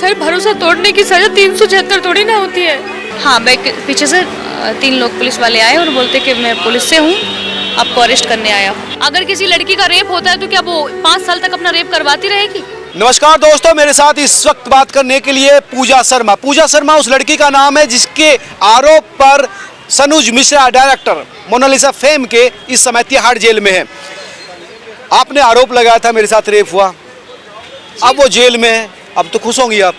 Sir भरोसा तोड़ने की सजा 376 थोड़ी ना होती है। हाँ, पीछे से 3 लोग पुलिस वाले आए और बोलते कि मैं पुलिस से हूँ, आपको अरेस्ट करने आया हूँ। अगर किसी लड़की का रेप होता है तो क्या वो 5 साल तक अपना रेप करवाती रहेगी? नमस्कार दोस्तों, मेरे साथ इस वक्त बात करने के लिए पूजा शर्मा। पूजा शर्मा उस लड़की का नाम है जिसके आरोप पर Sanuj Mishra director Mona Lisa fame के इस समय तिहाड़ जेल में है। आपने आरोप लगाया था मेरे साथ रेप हुआ, अब वो जेल में है, अब तो खुश होंगी आप?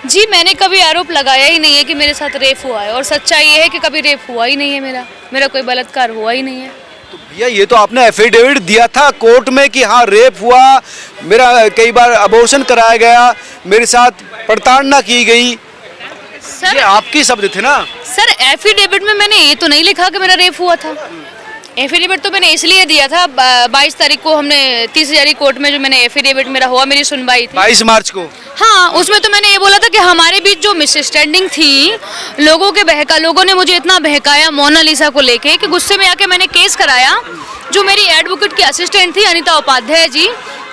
जी, मैंने कभी आरोप लगाया ही नहीं है कि मेरे साथ रेप हुआ है, और सच्चाई ये है कि कभी रेप हुआ ही नहीं है। मेरा कोई बलात्कार हुआ ही नहीं है। तो भैया ये तो आपने एफिडेविट दिया था कोर्ट में कि हाँ रेप हुआ, मेरा कई बार अबॉर्शन कराया गया, मेरे साथ प्रताड़ना की गई, सर ये आपके शब्द थे ना? सर एफिडेविट में मैंने ये तो नहीं लिखा कि मेरा रेप हुआ था। एफिडेविट तो मैंने इसलिए दिया था, 22 तारीख को हमने 30 हज़ारी कोर्ट में जो मैंने एफिडेविट मेरा हुआ, मेरी सुनवाई थी 22 मार्च को। हाँ, उसमें तो मैंने ये बोला था कि हमारे बीच जो मिसअंडरस्टैंडिंग थी, लोगों ने मुझे इतना बहकाया मोनालिसा को लेके कि गुस्से में आके मैंने केस कराया। जो मेरी एडवोकेट की असिस्टेंट थी अनीता उपाध्याय जी,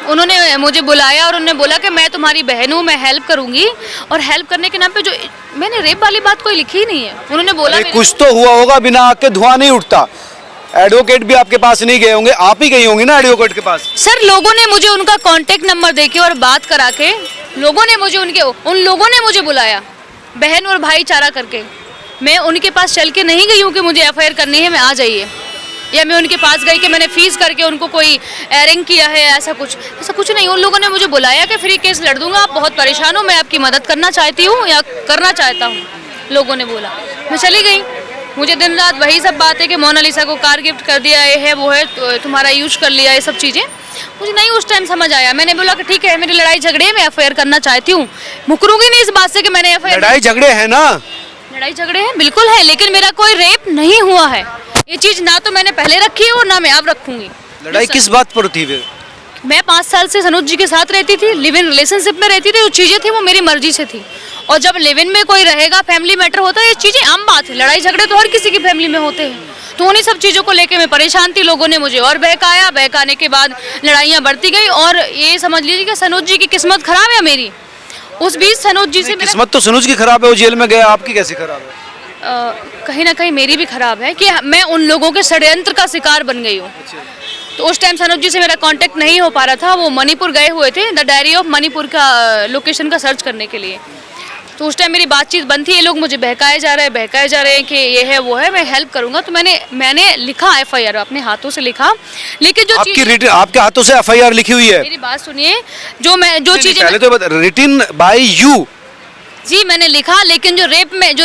उन्होंने मुझे बुलाया और उन्होंने बोला कि मैं तुम्हारी बहन हूँ, मैं हेल्प करूंगी, और हेल्प करने के नाम पे जो मैंने रेप वाली बात कोई लिखी ही नहीं है। उन्होंने बोला कुछ तो हुआ होगा, बिना आग के धुआं नहीं उठता। एडवोकेट भी आपके पास नहीं गए होंगे, आप ही गई होंगी ना एडवोकेट के पास? सर लोगों ने मुझे उनका कांटेक्ट नंबर देके और बात करा के उन लोगों ने मुझे बुलाया बहन और भाईचारा करके। मैं उनके पास चल के नहीं गई हूँ कि मुझे एफआईआर करनी है, मैं आ जाइए, या मैं उनके पास गई कि मैंने फीस करके उनको कोई एरिंग किया है, ऐसा कुछ नहीं। उन लोगों ने मुझे बुलाया कि फ्री केस लड़ दूंगा, आप बहुत परेशान हो, मैं आपकी मदद करना चाहती हूँ या करना चाहता हूँ। लोगों ने बोला, मैं चली गई। मुझे दिन रात वही सब बात है कि मोनालिसा को कार गिफ्ट कर दिया, ये है वो है, तो तुम्हारा यूज कर लिया, ये सब चीज़ें मुझे नहीं उस टाइम समझ आया। मैंने बोला कि ठीक है, मेरी लड़ाई झगड़े में एफआईआर करना चाहती हूँ, मुकरूंगी नहीं इस बात से कि मैंने एफआईआर। लड़ाई झगड़े है ना? लड़ाई झगड़े हैं, बिल्कुल है, लेकिन मेरा कोई रेप नहीं हुआ है। ये चीज़ ना तो मैंने पहले रखी है और ना मैं अब रखूंगी। लड़ाई किस बात पर थी फिर? मैं 5 साल से सनुज जी के साथ रहती थी, लिव इन रिलेशनशिप में रहती थी, जो चीज़ें थी वो मेरी मर्जी से थी। और जब लिव इन में कोई रहेगा, फैमिली मैटर होता है, ये चीज़ें आम बात है। लड़ाई झगड़े तो हर किसी की फैमिली में होते हैं। तो उन्हीं सब चीज़ों को लेके मैं परेशान थी। लोगों ने मुझे और बहकाया, बहकाने के बाद लड़ाइयाँ बढ़ती गई, और ये समझ लीजिए कि सनुज जी की किस्मत खराब है मेरी। उस बीच सनुज जी से किस्मत तो सनुज की खराब है, वो जेल में गया, आपकी कैसे खराब है? कहीं ना कहीं मेरी भी खराब है कि मैं उन लोगों के षड्यंत्र का शिकार बन गई हूँ। तो उस टाइम सनुज जी से मेरा कांटेक्ट नहीं हो पा रहा था, वो मणिपुर गए हुए थे द डायरी ऑफ मणिपुर का लोकेशन का सर्च करने के लिए। तो उस टाइम मेरी बातचीत बंद थी। ये लोग मुझे बहकाए जा रहे हैं कि ये है वो है, मैं हेल्प करूंगा। तो मैंने लिखा एफआईआर, अपने हाथों से लिखा। लेकिन जो आपके हाथों से एफआईआर लिखी हुई है? मेरी बात सुनिए, जो चीजें पहले तो रिटन बाय यू। जी मैंने लिखा, लेकिन जो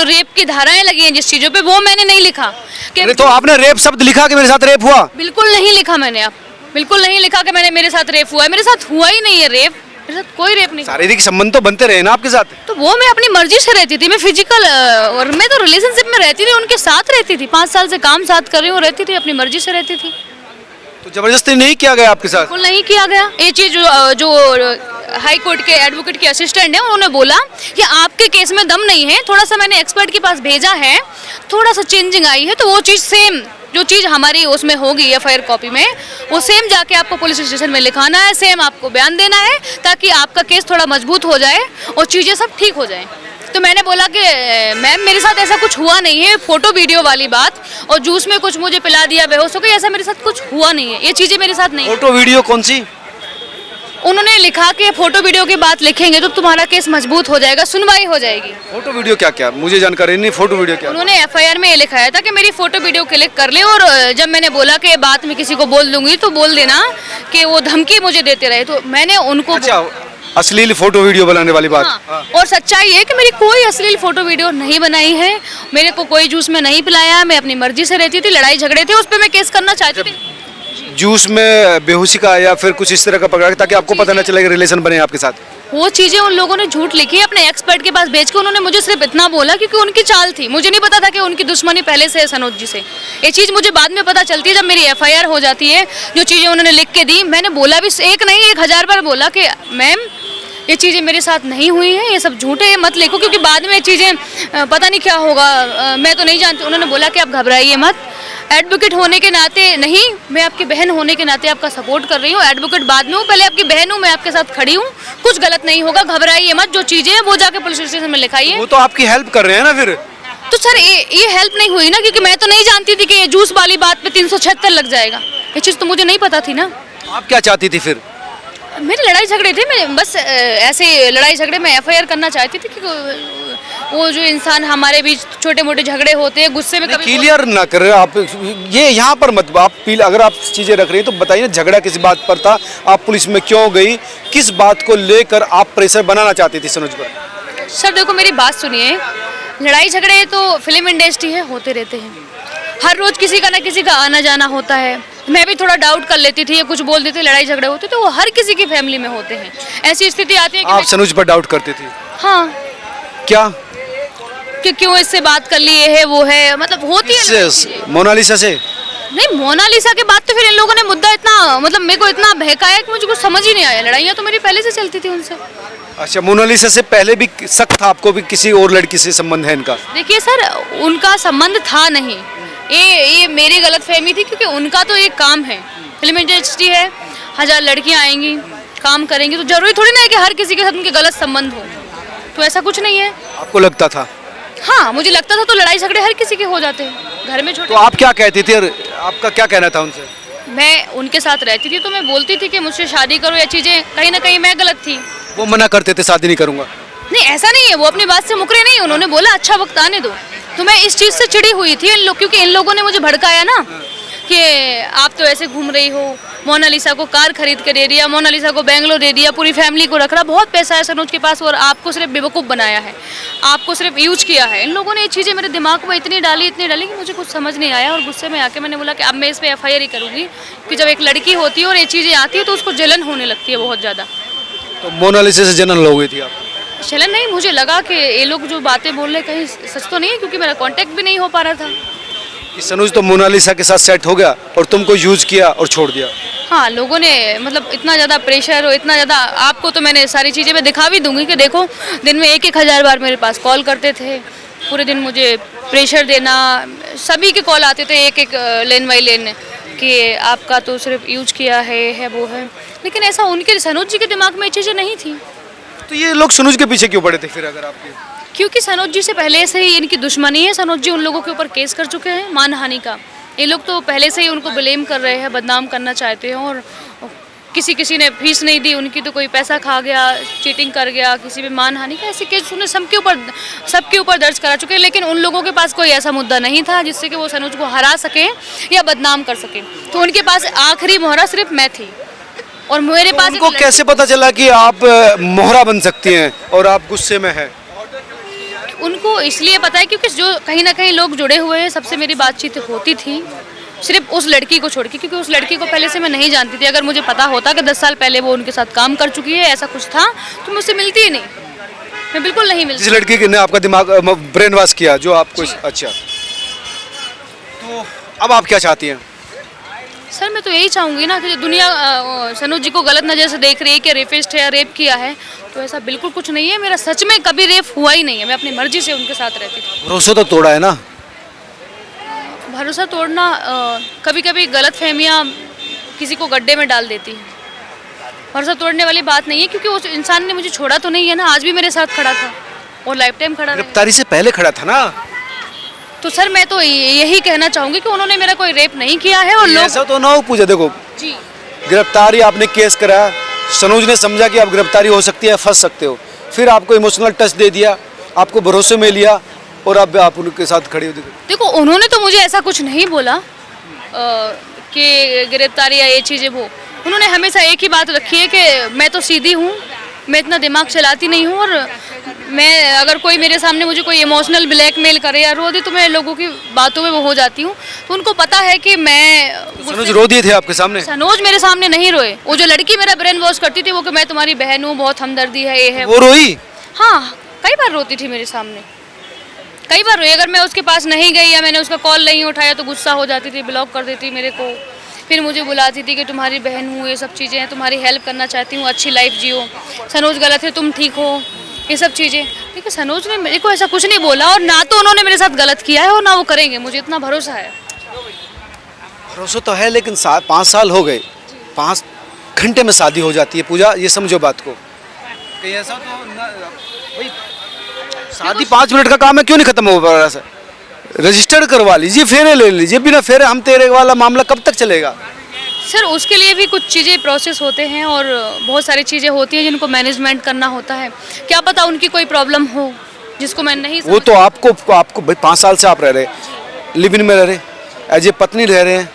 रेप की धाराएं लगी हैं जिस चीजों पे, वो मैंने नहीं लिखा। तो आपने रेप शब्द लिखा कि मेरे साथ रेप हुआ? बिल्कुल नहीं लिखा मैंने, बिल्कुल नहीं लिखा कि मेरे साथ रेप हुआ है। मेरे साथ हुआ ही नहीं है रेप, मेरे साथ कोई रेप नहीं। शारीरिक संबंध तो बनते रहे ना आपके साथ? तो वो मैं अपनी मर्जी से रहती थी, मैं फिजिकल, और मैं तो रिलेशनशिप में रहती थी, उनके साथ रहती थी, 5 साल से काम साथ कर रही हूँ, रहती थी, अपनी मर्जी से रहती थी। तो जबरदस्ती नहीं किया गया आपके साथ? बिल्कुल नहीं किया गया। ये चीज़ जो हाई कोर्ट के एडवोकेट के असिस्टेंट है, उन्होंने बोला कि आपके केस में दम नहीं है, थोड़ा सा मैंने एक्सपर्ट के पास भेजा है, थोड़ा सा चेंजिंग आई है, तो वो चीज़ सेम जो चीज़ हमारी उसमें होगी एफआईआर कॉपी में, वो सेम जाके आपको पुलिस स्टेशन में लिखाना है, सेम आपको बयान देना है, ताकि आपका केस थोड़ा मजबूत हो जाए और चीज़ें सब ठीक हो जाएं। तो मैंने बोला कि मैम मेरे साथ ऐसा कुछ हुआ नहीं है, फोटो वीडियो वाली बात, और जूस में कुछ मुझे पिला दिया बेहोश हो गई, ऐसा मेरे साथ कुछ हुआ नहीं है, ये चीज़ें मेरे साथ नहीं। फोटो वीडियो कौन सी? उन्होंने लिखा कि फोटो वीडियो की बात लिखेंगे तो तुम्हारा केस मजबूत हो जाएगा, सुनवाई हो जाएगी। फोटो वीडियो क्या मुझे जानकारी नहीं, फोटो वीडियो क्या? उन्होंने एफआईआर में ये लिखाया था कि मेरी फोटो वीडियो क्लिक कर ले, और जब मैंने बोला कि बात में किसी को बोल दूंगी तो बोल देना कि वो धमकी मुझे देते रहे, तो मैंने उनको अश्लील फोटो वीडियो बनाने वाली बात। हाँ। और सच्चाई है कि मेरी कोई अश्लील फोटो वीडियो नहीं बनाई है, मेरे को कोई जूस में नहीं पिलाया, मैं अपनी मर्जी से रहती थी। लड़ाई झगड़े थे, उस पर मैं केस करना चाहती थी। जूस में बेहोशी का या फिर कुछ इस तरह का पकड़ा, ताकि आपको पता न चले कि रिलेशन बने आपके साथ? वो चीज़ें उन लोगों ने झूठ लिखी है अपने एक्सपर्ट के पास भेज के। उन्होंने मुझे सिर्फ इतना बोला क्योंकि उनकी चाल थी, मुझे नहीं पता था कि उनकी दुश्मनी पहले से है सनोज जी से। ये चीज़ मुझे बाद में पता चलती है जब मेरी एफआईआर हो जाती है। जो चीज़ें उन्होंने लिख के दी, मैंने बोला भी एक नहीं 1000 बार बोला कि मैम ये चीज़ें मेरे साथ नहीं हुई हैं, ये सब झूठे है, मत लिखो, क्योंकि बाद में चीज़ें पता नहीं क्या होगा, मैं तो नहीं जानती। उन्होंने बोला कि आप घबराइए मत, एडवोकेट होने के नाते नहीं, मैं आपकी बहन होने के नाते आपका सपोर्ट कर रही हूँ। एडवोकेट बाद में हूँ, पहले आपकी बहन हूँ, मैं आपके साथ खड़ी हूँ। कुछ गलत नहीं होगा, घबराइए मत। जो चीज़ें हैं वो जाके पुलिस स्टेशन में लिखाइए। वो तो आपकी हेल्प कर रहे हैं ना फिर। तो सर ये हेल्प नहीं हुई ना, क्योंकि मैं तो नहीं जानती थी कि ये जूस वाली बात पे 376 लग जाएगा। ये चीज़ तो मुझे नहीं पता थी ना। आप क्या चाहती थी फिर? मेरे लड़ाई झगड़े थे, मैं बस ऐसे लड़ाई झगड़े में एफआईआर करना चाहती थी कि वो जो इंसान हमारे बीच छोटे मोटे झगड़े होते हैं, गुस्से में कभी क्लियर ना कर रहे आप ये यहाँ पर मत। आप अगर आप चीजें रख रही हैं तो बताइए ना, झगड़ा किस बात पर था, आप पुलिस में क्यों गई, किस बात को लेकर आप प्रेशर बनाना चाहती थी सनोज पर? सर देखो मेरी बात सुनिए, लड़ाई झगड़े तो फिल्म इंडस्ट्री है, होते रहते हैं। हर रोज किसी का ना किसी का आना जाना होता है। मैं भी थोड़ा डाउट कर लेती थी, या कुछ बोल देते, लड़ाई झगड़े होते तो वो हर किसी की फैमिली में होते हैं। ऐसी स्थिति आती है कि आप सनोज पर डाउट करती थी? हाँ। क्या कि क्यों इससे बात कर लिए है, वो है, मतलब होती है ना। मोनालिसा से? नहीं, मोनालिसा के बाद तो फिर इन लोगों ने मुद्दा इतना, मतलब मेरे को इतना बहकाया कि मुझे कुछ समझ ही नहीं आया। लड़ाइयाँ तो मेरी पहले से चलती थी उनसे। अच्छा, मोनालिसा से पहले भी शक था आपको भी किसी और लड़की से संबंध है इनका? देखिए सर, उनका संबंध था नहीं, ये मेरी गलतफहमी थी, क्योंकि उनका तो एक काम है, फिल्म इंडस्ट्री है, 1000 लड़कियां आएंगी, काम करेंगी, तो जरूरी थोड़ी ना है कि हर किसी के साथ उनके गलत संबंध हो। तो ऐसा कुछ नहीं है। आपको लगता था? हाँ, मुझे लगता था। तो लड़ाई झगड़े हर किसी के हो जाते हैं घर में, छोटे। तो आप क्या कहती थी और आपका क्या कहना था उनसे? मैं उनके साथ रहती थी तो मैं बोलती थी कि मुझसे शादी करो, या चीज़ें कहीं ना कहीं मैं गलत थी। वो मना करते थे, शादी नहीं करूंगा? नहीं, ऐसा नहीं है, वो अपनी बात से मुकरे नहीं। उन्होंने बोला अच्छा वक्त आने दो। तो मैं इस चीज़ से चिड़ी हुई थी क्योंकि इन लोगों ने मुझे भड़काया ना कि आप तो ऐसे घूम रही हो, मोनालिसा को कार खरीद के दे दिया, मोनालिसा को बेंगलोर दे दिया, पूरी फैमिली को रख रहा, बहुत पैसा है सनोज के पास, और आपको सिर्फ बेवकूफ़ बनाया है, आपको सिर्फ यूज किया है। इन लोगों ने ये चीज़ें मेरे दिमाग में इतनी डाली कि मुझे कुछ समझ नहीं आया। और गुस्से में आके मैंने बोला कि अब मैं इस पर एफआईआर ही करूँगी, कि जब एक लड़की होती है और ये चीज़ें आती है तो उसको जलन होने लगती है बहुत ज़्यादा। तो मोनालिसा से जलन हो गई थी आप? चलन नहीं, मुझे लगा कि ये लोग जो बातें बोल रहे कहीं सच तो नहीं है, क्योंकि मेरा कांटेक्ट भी नहीं हो पा रहा था। कि सनोज तो मोनालिसा के साथ सेट हो गया और तुमको यूज किया और छोड़ दिया? हाँ, लोगों ने मतलब इतना ज़्यादा प्रेशर और इतना ज़्यादा, आपको तो मैंने सारी चीज़ें मैं दिखा भी दूंगी कि देखो, दिन में 1-1 हज़ार बार मेरे पास कॉल करते थे, पूरे दिन मुझे प्रेशर देना, सभी के कॉल आते थे एक लेन बाई लेन कि आपका तो सिर्फ यूज किया है वो है। लेकिन ऐसा उनके सनोज जी के दिमाग में ये चीज़ें नहीं थी। तो ये लोग सनोज के पीछे क्यों पड़े थे फिर? अगर आपके, क्योंकि सनोज जी से पहले से ही इनकी दुश्मनी है। सनोज जी उन लोगों के ऊपर केस कर चुके हैं मानहानि का। ये लोग तो पहले से ही उनको ब्लेम कर रहे हैं, बदनाम करना चाहते हैं। और किसी ने फीस नहीं दी उनकी, तो कोई पैसा खा गया, चीटिंग कर गया, किसी पे मानहानि का, ऐसे केस उन्हें सबके ऊपर दर्ज करा चुके हैं। लेकिन उन लोगों के पास कोई ऐसा मुद्दा नहीं था जिससे कि वो सनोज को हरा सके या बदनाम कर सके। तो उनके पास आखिरी मोहरा सिर्फ मैं थी। और मेरे पास उनको कैसे पता चला कि आप मोहरा बन सकती हैं और आप गुस्से में हैं? उनको इसलिए पता है क्योंकि जो कहीं ना कहीं लोग जुड़े हुए हैं, सबसे मेरी बातचीत होती थी, सिर्फ उस लड़की को छोड़ के, क्योंकि उस लड़की को पहले से मैं नहीं जानती थी। अगर मुझे पता होता कि 10 साल पहले वो उनके साथ काम कर चुकी है, ऐसा कुछ था, तो मुझसे मिलती ही नहीं, मैं बिल्कुल नहीं मिलती। जिस लड़की ने आपका दिमाग ब्रेन वॉश किया, जो आपको, अच्छा, तो अब आप क्या चाहती हैं? सर मैं तो यही चाहूँगी ना कि दुनिया सनोज जी को गलत नज़र से देख रही है कि रेपिस्ट है या रेप किया है, तो ऐसा बिल्कुल कुछ नहीं है। मेरा सच में कभी रेप हुआ ही नहीं है, मैं अपनी मर्जी से उनके साथ रहती थी। भरोसा तो तोड़ा है ना? भरोसा तोड़ना कभी कभी गलत फहमियाँ किसी को गड्ढे में डाल देती हैं। भरोसा तोड़ने वाली बात नहीं है, क्योंकि उस इंसान ने मुझे छोड़ा तो नहीं है ना, आज भी मेरे साथ खड़ा था और लाइफ टाइम खड़ा रहेगा। गिरफ्तारी से पहले खड़ा था ना? तो सर मैं तो यही कहना चाहूँगी कि उन्होंने मेरा कोई रेप नहीं किया है। और लोग ऐसा तो ना हो पूजा, देखो जी, गिरफ्तारी आपने केस कराया, सनोज ने समझा कि आप गिरफ्तारी हो सकती है, फंस सकते हो, फिर आपको इमोशनल टच दे दिया, आपको भरोसे में लिया और अब आप उनके साथ खड़े हो। देखो उन्होंने तो मुझे ऐसा कुछ नहीं बोला कि गिरफ्तारी या ये चीज़ें, वो उन्होंने हमेशा एक ही बात रखी है कि मैं तो सीधी हूँ, मैं इतना दिमाग चलाती नहीं हूँ, और मैं अगर कोई मेरे सामने मुझे कोई इमोशनल ब्लैकमेल करे या रो दे तो मैं लोगों की बातों में वो हो जाती हूँ। तो उनको पता है कि मैं सनोज रो दिए थे आपके सामने? सनोज मेरे सामने नहीं रोए। वो जो लड़की मेरा ब्रेन वॉश करती थी वो कि मैं तुम्हारी बहन हूँ, बहुत हमदर्दी है, ये है, वो रोई? हाँ, कई बार रोती थी मेरे सामने, कई बार रोई। अगर मैं उसके पास नहीं गई या मैंने उसका कॉल नहीं उठाया तो गुस्सा हो जाती थी, ब्लॉक कर देती मेरे को, फिर मुझे बुलाती थी कि तुम्हारी बहन हूँ, ये सब चीज़ें हैं, तुम्हारी हेल्प करना चाहती हूँ, अच्छी लाइफ जियो, सनोज गलत है तुम ठीक हो, ये सब चीज़ें। लेकिन सनोज ने मेरे को ऐसा कुछ नहीं बोला, और ना तो उन्होंने मेरे साथ गलत किया है और ना वो करेंगे, मुझे इतना भरोसा है। भरोसा तो है, लेकिन 5 साल हो गए, 5 घंटे में शादी हो जाती है पूजा, ये समझो बात को। कहीं ऐसा तो भाई शादी 5 मिनट का काम है, क्यों नहीं खत्म हो पा रहा सर? रजिस्टर्ड करवा लीजिए, फेरे ले लीजिए, बिना फेरे हम तेरे वाला मामला कब तक चलेगा? सर उसके लिए भी कुछ चीज़ें प्रोसेस होते हैं और बहुत सारी चीज़ें होती हैं जिनको मैनेजमेंट करना होता है। क्या पता उनकी कोई प्रॉब्लम हो जिसको मैं नहीं वो तो आपको भाई 5 साल से आप रह रहे, लिव इन में रह रहे, एज ए पत्नी रह रहे हैं,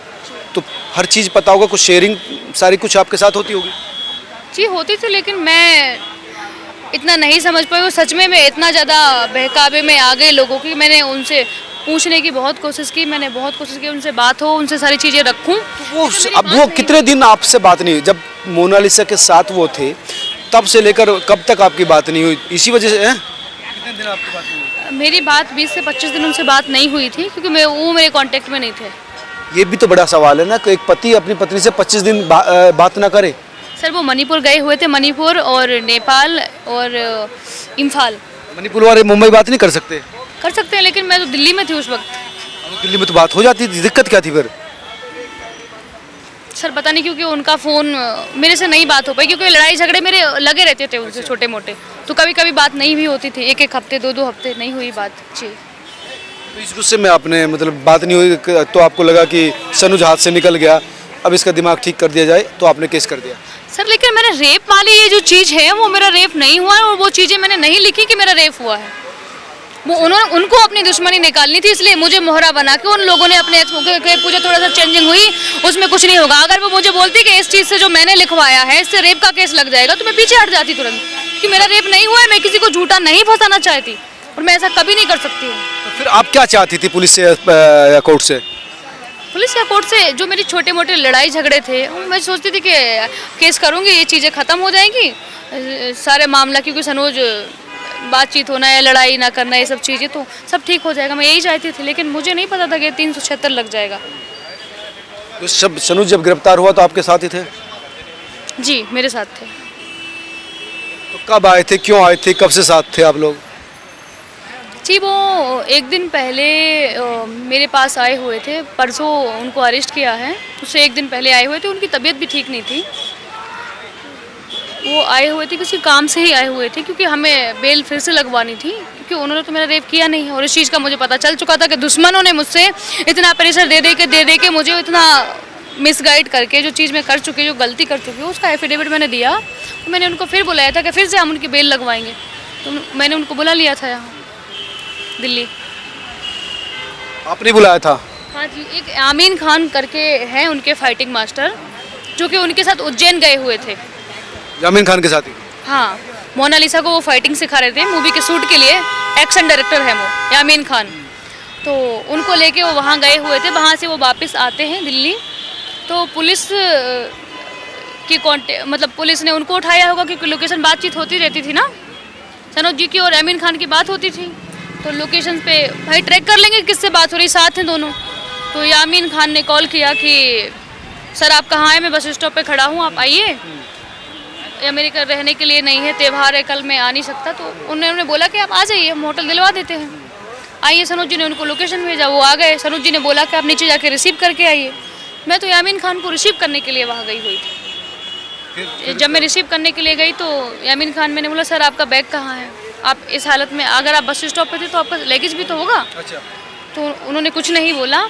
तो हर चीज़ पता होगा, कुछ शेयरिंग सारी कुछ आपके साथ होती होगी। जी होती थी, लेकिन मैं इतना नहीं समझ पाई। वो सच में मैं इतना ज़्यादा बहकावे में आ गई लोगों की। मैंने उनसे पूछने की बहुत कोशिश की, मैंने बहुत कोशिश की उनसे बात हो, उनसे सारी चीज़ें रखूं। वो अब वो कितने दिन आपसे बात नहीं हुई? जब मोनालिसा के साथ वो थे तब से लेकर कब तक आपकी बात नहीं हुई? इसी वजह से कितने दिन आपकी बात नहीं हुई? मेरी बात 20 से 25 दिन उनसे बात नहीं हुई थी, क्योंकि वो मेरे कांटेक्ट में नहीं थे। ये भी तो बड़ा सवाल है ना कि एक पति अपनी पत्नी से 25 दिन बात ना करे। सर वो मणिपुर गए हुए थे, मणिपुर और नेपाल और इम्फाल। मणिपुर वाले मुंबई बात नहीं कर सकते? कर सकते हैं, लेकिन मैं तो दिल्ली में थी उस वक्त। दिल्ली में तो बात हो जाती थी, दिक्कत क्या थी फिर? सर पता नहीं क्योंकि उनका फ़ोन मेरे से नहीं बात हो पाई, क्योंकि लड़ाई झगड़े मेरे लगे रहते थे उनसे छोटे मोटे, तो कभी कभी बात नहीं भी होती थी। 1-1 हफ्ते 2-2 हफ्ते नहीं हुई बात। जी तो इस गुस्से में आपने मतलब बात नहीं हुई तो आपको लगा कि सनुज हाथ से निकल गया, अब इसका दिमाग ठीक कर दिया जाए, तो आपने केस कर दिया? सर लेकिन मैंने रेप वाली ये जो चीज़ है वो मेरा रेप नहीं हुआ है, और वो चीज़ें मैंने नहीं लिखी कि मेरा रेप हुआ है। वो उनको अपनी दुश्मनी निकालनी थी, इसलिए मुझे मोहरा बना के उन लोगों ने अपने पूजा थोड़ा सा चेंजिंग हुई, उसमें कुछ नहीं होगा। अगर वो मुझे बोलती कि इस चीज़ से जो मैंने लिखवाया है इससे रेप का केस लग जाएगा, तो मैं पीछे हट जाती तुरंत कि मेरा रेप नहीं हुआ है, मैं किसी को झूठा नहीं फंसाना चाहती और मैं ऐसा कभी नहीं कर सकती हूँ। तो फिर आप क्या चाहती थी पुलिस से या कोर्ट से? पुलिस या कोर्ट से जो मेरी छोटे मोटे लड़ाई झगड़े थे, मैं सोचती थी कि केस करूँगी, ये चीज़ें ख़त्म हो जाएंगी सारे मामला, क्योंकि सनोज बातचीत होना है, लड़ाई ना करना, ये सब चीज़ें तो सब ठीक हो जाएगा, मैं यही चाहती थी। लेकिन मुझे नहीं पता था कि 376 लग जाएगा। तो सनोज जब गिरफ्तार हुआ तो आपके साथ ही थे? जी मेरे साथ थे। तो कब आए थे, क्यों आए थे, कब से साथ थे आप लोग? जी वो एक दिन पहले मेरे पास आए हुए थे, परसों उनको अरेस्ट किया है, उससे एक दिन पहले आए हुए थे। उनकी तबीयत भी ठीक नहीं थी, वो आए हुए थे किसी काम से ही आए हुए थे, क्योंकि हमें बेल फिर से लगवानी थी, क्योंकि उन्होंने तो मेरा रेप किया नहीं है। और इस चीज़ का मुझे पता चल चुका था कि दुश्मनों ने मुझसे इतना प्रेशर दे दे के मुझे इतना मिसगाइड करके जो चीज़ मैं कर चुकी, जो गलती कर चुकी हूँ, उसका एफिडेविट मैंने दिया। तो मैंने उनको फिर बुलाया था कि फिर से हम उनकी बेल लगवाएंगे, तो मैंने उनको बुला लिया था यहाँ दिल्ली। आपने बुलाया था? हाँ जी, एक आमीन खान करके हैं उनके फाइटिंग मास्टर, जो कि उनके साथ उज्जैन गए हुए थे। आमीन खान के साथ ही? हाँ, मोनालिसा को वो फाइटिंग सिखा रहे थे मूवी के शूट के लिए, एक्शन डायरेक्टर है वो आमीन खान। तो उनको लेके वो वहाँ गए हुए थे, वहाँ से वो वापस आते हैं दिल्ली, तो पुलिस की मतलब पुलिस ने उनको उठाया होगा, क्योंकि लोकेशन बातचीत होती रहती थी ना, सनोज जी की और आमीन खान की बात होती थी, तो लोकेशन पे भाई ट्रैक कर लेंगे किससे बात हो रही, साथ हैं दोनों। तो यामीन खान ने कॉल किया कि सर आप कहाँ हैं, मैं बस स्टॉप पे खड़ा हूँ, आप आइए, या मेरे घर रहने के लिए नहीं है, त्यौहार है, कल मैं आ नहीं सकता। तो उन्होंने बोला कि आप आ जाइए, हम होटल दिलवा देते हैं, आइए। सनोज जी ने उनको लोकेशन भेजा, वो आ गए। सनोज जी ने बोला कि आप नीचे जाके रिसीव करके आइए। मैं तो यामीन खान को रिसीव करने के लिए वहाँ गई हुई थी। जब मैं रिसीव करने के लिए गई तो यामीन खान, मैंने बोला सर आपका बैग कहाँ है, आप इस हालत में, अगर आप बस स्टॉप पे थे तो आपका लगेज भी तो होगा। अच्छा। तो उन्होंने कुछ नहीं बोला,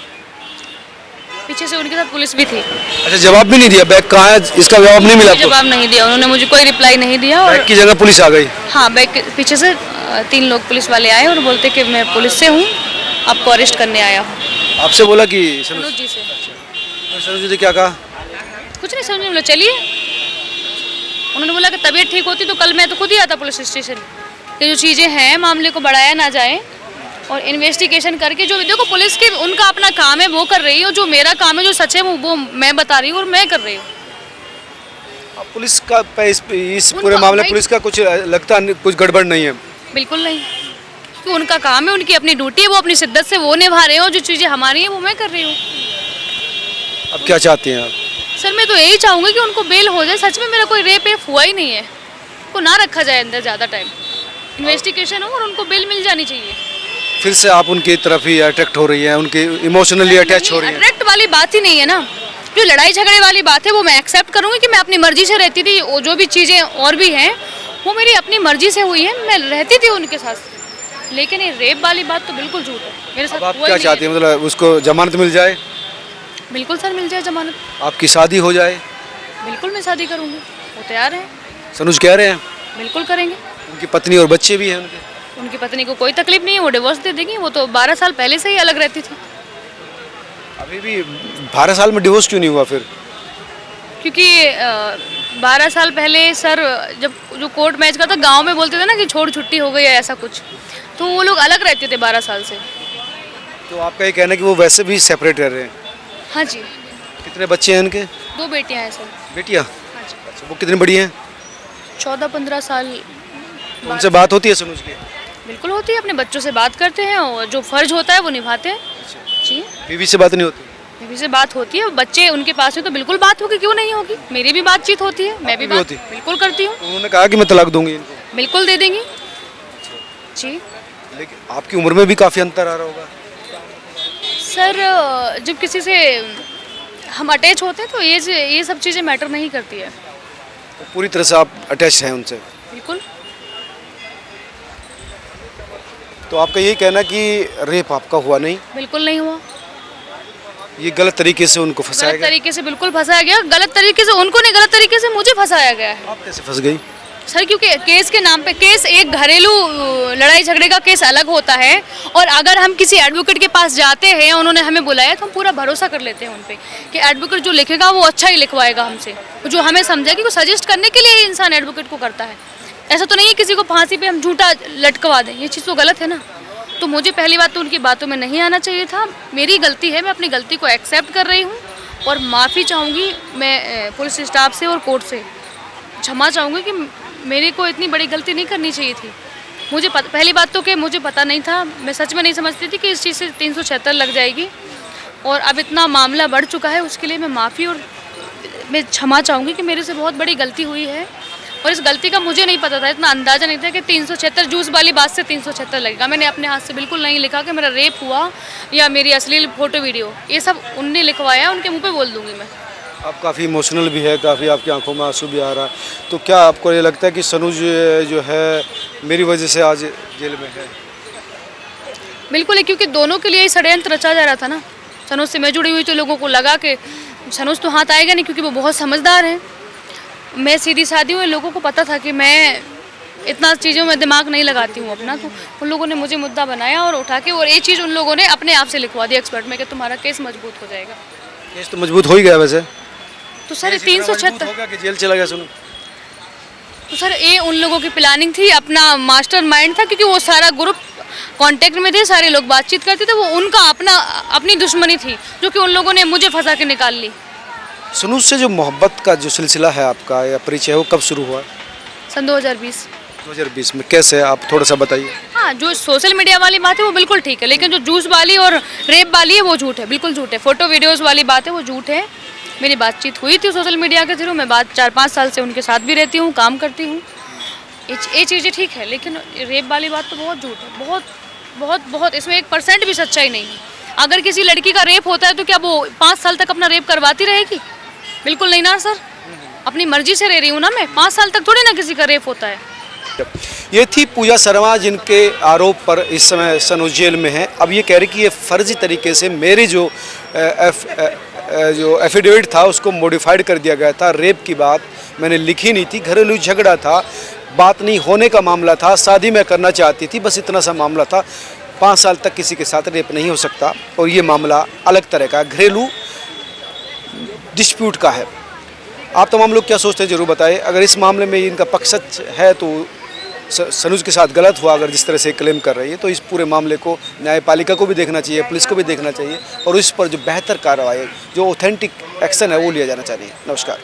पीछे से उनके साथ पुलिस भी थी। अच्छा, जवाब भी नहीं दिया बैग कहाँ है, इसका जवाब नहीं मिला? जवाब नहीं दिया उन्होंने, मुझे कोई रिप्लाई नहीं दिया। और बैग की जगह पुलिस आ गई? हाँ, बैग के पीछे से 3 लोग पुलिस वाले आए और बोलते कि मैं पुलिस से हूँ, आपको अरेस्ट करने आया हूँ। आपसे बोला कि सनोज जी से? तो सनोज जी ने क्या कहा? कुछ नहीं, समझ में बोला चलिए। उन्होंने बोला कि तबीयत ठीक होती तो कल मैं तो खुद ही आता पुलिस स्टेशन। ये जो चीज़ें हैं, मामले को बढ़ाया ना जाए और इन्वेस्टिगेशन करके, जो देखो पुलिस के उनका अपना काम है वो कर रही है, जो मेरा काम है, जो सच है वो मैं बता रही हूँ और मैं कर रही हूँ। पुलिस का इस पूरे मामले पुलिस का कुछ लगता कुछ गड़बड़ नहीं है? बिल्कुल नहीं, क्योंकि उनका काम है, उनकी अपनी ड्यूटी है, वो अपनी शिद्दत से वो निभा रहे हो, जो चीज़ें हमारी हैं वो मैं कर रही हूँ। अब क्या चाहती हैं आप? सर मैं तो यही चाहूँगी कि उनको बेल हो जाए। सच में मेरा कोई रेप हुआ ही नहीं है, उनको ना रखा जाए अंदर ज़्यादा टाइम, इन्वेस्टिगेशन हो और उनको बेल मिल जानी चाहिए। फिर से आप उनकी तरफ ही अट्रैक्ट हो रही हैं, उनके इमोशनली अटैच हो रही हैं। अट्रैक्ट वाली बात ही नहीं है ना, जो लड़ाई झगड़े वाली बात है वो मैं एक्सेप्ट करूंगी कि मैं अपनी मर्जी से रहती थी, वो जो भी चीज़ें और भी हैं वो मेरी अपनी मर्जी से हुई है, मैं रहती थी उनके साथ। लेकिन ये रेप वाली बात तो बिल्कुल झूठ है, मेरे साथ अब आप हुआ ही क्या नहीं चाहती है। हैं, मतलब उसको जमानत मिल जाए, बिल्कुल सर, मिल जाए जमानत, आपकी शादी हो जाए? बिल्कुल मैं शादी करूंगी, वो तैयार है, सनुज कह रहे हैं, बिल्कुल करेंगे। उनकी पत्नी और बच्चे भी हैं उनके। उनकी पत्नी को कोई तकलीफ नहीं है, वो डिवोर्स दे देगी, वो तो 12 साल पहले से ही अलग रहती थी। अभी भी 12 साल में डिवोर्स क्यों नहीं हुआ फिर? क्योंकि 12 साल पहले सर जब जो कोर्ट मैच का था, गांव में बोलते थे ना कि छोड़ छुट्टी हो गई है ऐसा कुछ, तो वो लोग अलग रहते थे 12 साल से। तो आपका ये कहना है कि वो वैसे भी सेपरेट रह रहे हैं? हाँ जी, कितने बच्चे हैं उनके? 2 बेटियां हैं सर। बेटियाँ? हाँ जी, अच्छा, वो कितनी बड़ी हैं? 14-15 साल। उनसे बात होती है सनुज की? बिल्कुल होती है, अपने बच्चों से बात करते हैं और जो फर्ज होता है वो निभाते हैं जी। बीवी से बात नहीं होती? बीवी से बात होती है, बच्चे उनके पास हैं तो बिल्कुल बात होगी, क्यों नहीं होगी। मेरी भी बातचीत होती है, मैं भी आपकी भी बात होती है? बिल्कुल करती हूँ। उन्होंने कहा कि मैं तलाक दूंगी इनको, बिल्कुल दे देंगी जी। लेकिन आपकी उम्र में भी काफ़ी अंतर आ रहा होगा। सर जब किसी से हम अटैच होते हैं तो ये सब चीज़ें मैटर नहीं करती है। तो पूरी तरह से आप अटैच हैं उनसे? बिल्कुल। तो आपका यही कहना कि रेप आपका हुआ नहीं, बिल्कुल नहीं हुआ, ये गलत तरीके से उनको फंसाया गलत गया? तरीके से बिल्कुल फंसाया गया, गलत तरीके से उनको नहीं, गलत तरीके से मुझे फंसाया गया है आप कैसे फंस गई? सर। क्योंकि केस के नाम पे, केस एक घरेलू लड़ाई झगड़े का केस अलग होता है, और अगर हम किसी एडवोकेट के पास जाते हैं, उन्होंने हमें बुलाया तो हम पूरा भरोसा कर लेते हैं उन पे कि एडवोकेट जो लिखेगा वो अच्छा ही लिखवाएगा हमसे, जो हमें समझेगी, वो सजेस्ट करने के लिए ही इंसान एडवोकेट को करता है। ऐसा तो नहीं है किसी को फांसी पे हम झूठा लटकवा दें, ये चीज़ तो गलत है ना। तो मुझे पहली बात तो उनकी बातों में नहीं आना चाहिए था, मेरी गलती है, मैं अपनी गलती को एक्सेप्ट कर रही हूँ और माफ़ी चाहूँगी मैं पुलिस स्टाफ से और कोर्ट से क्षमा चाहूँगी कि मेरे को इतनी बड़ी गलती नहीं करनी चाहिए थी। मुझे पहली बात तो कि मुझे पता नहीं था, मैं सच में नहीं समझती थी कि इस चीज़ से 376 लग जाएगी, और अब इतना मामला बढ़ चुका है, उसके लिए मैं माफ़ी और मैं क्षमा चाहूँगी कि मेरे से बहुत बड़ी गलती हुई है, और इस गलती का मुझे नहीं पता था, इतना अंदाज़ा नहीं था कि 376 जूस वाली बात से 376 लगेगा। मैंने अपने हाथ से बिल्कुल नहीं लिखा कि मेरा रेप हुआ या मेरी अश्लील फ़ोटो वीडियो, ये सब उनने लिखवाया, उनके मुँह पे बोल दूँगी मैं। आप काफ़ी इमोशनल भी है, काफ़ी आपकी आंखों में आंसू भी आ रहा है, तो क्या आपको ये लगता है कि सनुज जो है मेरी वजह से आज जेल में है? बिल्कुल है, क्योंकि दोनों के लिए ही षड्यंत्र रचा जा रहा था ना। सनुज से मैं जुड़ी हुई तो लोगों को लगा कि सनुज तो हाथ आएगा नहीं, क्योंकि वो बहुत समझदार है। मैं सीधी सादी हूँ, लोगों को पता था कि मैं इतना चीज़ों में दिमाग नहीं लगाती हूँ अपना, तो उन लोगों ने मुझे मुद्दा बनाया और उठा के, और ये चीज़ उन लोगों ने अपने आप से लिखवा दी एक्सपर्ट में कि तुम्हारा केस मजबूत हो जाएगा। केस तो मजबूत हो ही गया वैसे। तो सर केस इतना मजबूत 376, हो गया कि जेल चला गया सनुज? तो सर ये उन लोगों की प्लानिंग थी, अपना मास्टरमाइंड था, क्योंकि वो सारा ग्रुप कांटेक्ट में थे, सारे लोग बातचीत करते थे, वो उनका अपनी दुश्मनी थी जो कि उन लोगों ने मुझे फंसा के निकाल ली। सनुज से जो मोहब्बत का जो सिलसिला है आपका या परिचय, वो कब शुरू हुआ? सन 2020। 2020 में। कैसे, आप थोड़ा सा बताइए। हाँ, जो सोशल मीडिया वाली बात है वो बिल्कुल ठीक है, लेकिन जो जूस वाली और रेप वाली है वो झूठ है, बिल्कुल झूठ है। फोटो वीडियोस वाली बात है वो झूठ है। मेरी बातचीत हुई थी सोशल मीडिया के थ्रू, मैं 4-5 साल से उनके साथ भी रहती हूँ, काम करती हूँ, ये चीज़ें ठीक है, लेकिन रेप वाली बात तो बहुत झूठ है, बहुत बहुत बहुत, इसमें 1% भी सच्चाई नहीं है। अगर किसी लड़की का रेप होता है तो क्या वो 5 साल तक अपना रेप करवाती रहेगी? बिल्कुल नहीं ना सर, अपनी मर्जी से रह रही हूँ ना मैं, 5 साल तक थोड़ी ना किसी का रेप होता है। ये थी पूजा शर्मा, जिनके आरोप पर इस समय सनुज जेल में है। अब ये कह रही कि ये फर्जी तरीके से मेरी जो एफिडेविट था उसको मॉडिफाइड कर दिया गया था। रेप की बात मैंने लिखी नहीं थी, घरेलू झगड़ा था, बात नहीं होने का मामला था, शादी मैं करना चाहती थी, बस इतना सा मामला था। 5 साल तक किसी के साथ रेप नहीं हो सकता, और ये मामला अलग तरह का घरेलू डिस्प्यूट का है। आप तमाम लोग क्या सोचते हैं ज़रूर बताएं। अगर इस मामले में इनका पक्ष सच है तो सनुज के साथ गलत हुआ, अगर जिस तरह से क्लेम कर रही है, तो इस पूरे मामले को न्यायपालिका को भी देखना चाहिए, पुलिस को भी देखना चाहिए, और इस पर जो बेहतर कार्रवाई, जो ऑथेंटिक एक्शन है वो लिया जाना चाहिए। नमस्कार।